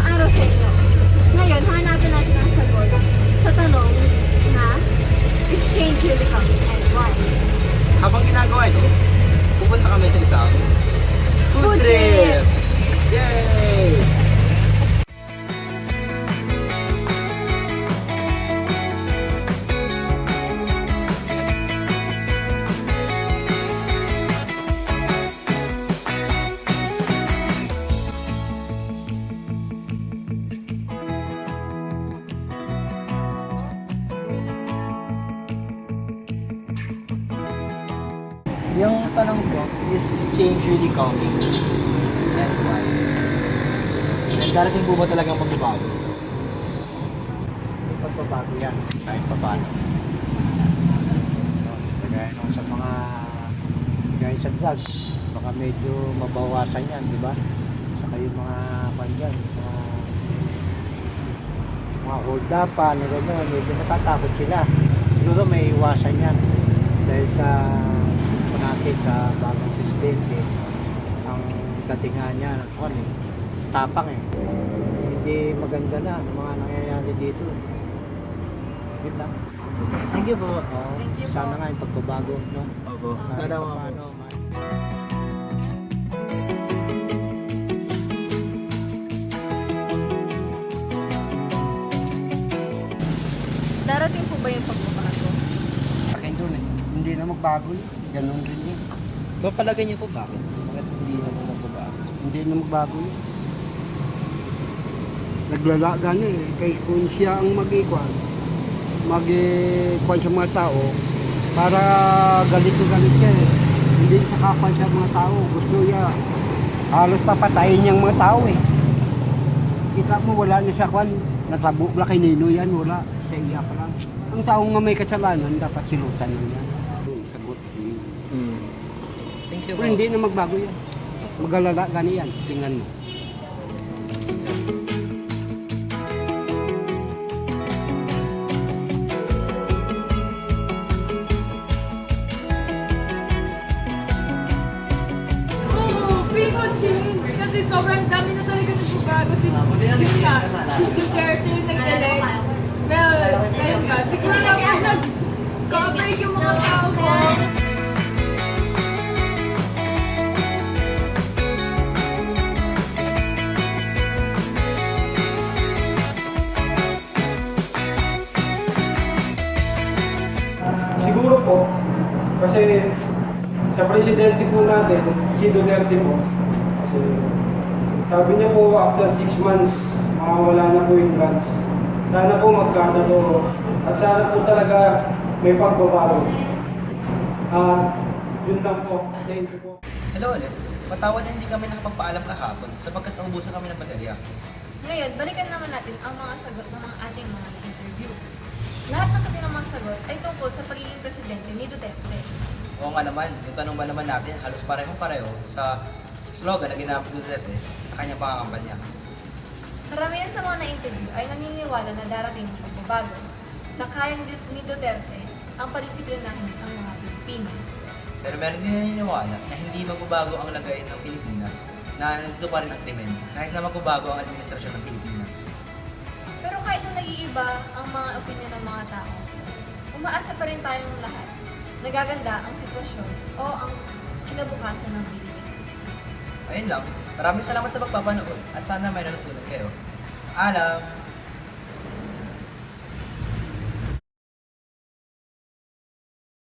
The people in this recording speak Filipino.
magandang araw sa inyo. Ngayon, hanapin natin ang sagot sa tanong na is change really coming and why? Habang ginagawa ito, pupunta kami sa isang food trip! Yay! Yung tanong ko is change really coming and why? And darating po ba talagang pagbabago? May pagbabago yan kahit pa paano. Gaya sa drugs, baka medyo mabawasan yan, di ba? Saka yung mga pandyan, mga hold-upan, medyo natatakot sila. Siguro may iwasan yan dahil sa natin sa bagong presidente, ang datingan niya, tapang hindi maganda na ang mga nangyayari dito. Yun lang. Thank you po. Thank you po. Sana nga yung pagbabago, no? Opo. Kahit Sana nga paano, po. Darating po ba yung pagbabago? Akin doon hindi na magbago yun. Ganun rin yun. So palagay niyo po bakit? Bakit hindi na po magbabago? Hindi na magbago yun. Naglalaga na kay kung siya ang mag-ikuan sa mga tao, para galit na galit siya Hindi sa kapal siya mga tao. Gusto niya, halos papatayin niyang mga tao Kita mo, wala na siya kwan. Nasabok na kay Nino yan, wala. Sa iya pa lang. Ang taong nga may kasalanan, dapat silutan lang yan. Sagot. Thank you Pero hindi na magbago yan. Magalala gani yan. Tingnan mo. Feel ko change kasi sobrang dami na talaga nagbabago since yun nga, si Duterte yung nag-elect. Well, ayun nga, siguro nga po nag-cooperate yung mga tao ko. Siguro po, kasi sa presidente po natin, si Duterte po, kasi sabi niya po after 6 months, makawala na po yung drugs. Sana po magkatotoo at sana po talaga may pagbabago. Yun lang po. Thank you po. Hello ulit. Patawad na hindi kami nakapagpaalam kahapon sapagkat naubusan kami ng baterya. Ngayon, balikan naman natin ang mga sagot ng mga ating mga interview. Lahat ng kanilang mga sagot ay tungkol sa pagiging presidente ni Duterte. Oo nga naman, yung tanong ba naman natin halos parehong-pareho sa slogan na ginamit ni Duterte sa kanyang pangakampanya. Karamihan sa mga na-interview ay naniniwala na darating ang pagbabago na kaya ni Duterte ang padisiplinahin ang mga Pilipino. Pero meron din naniniwala na hindi magbabago ang lagay ng Pilipinas, na nandito pa rin ang krimen kahit na magbabago ang administrasyon ng Pilipinas. Pero kahit na nag-iiba ang mga opinion ng mga tao, umaasa pa rin tayong lahat. Nagaganda ang sitwasyon o ang kinabukasan ng Pilipinas. Ayun lang, maraming salamat sa pagpapanood at sana may natutunan kayo. Alam!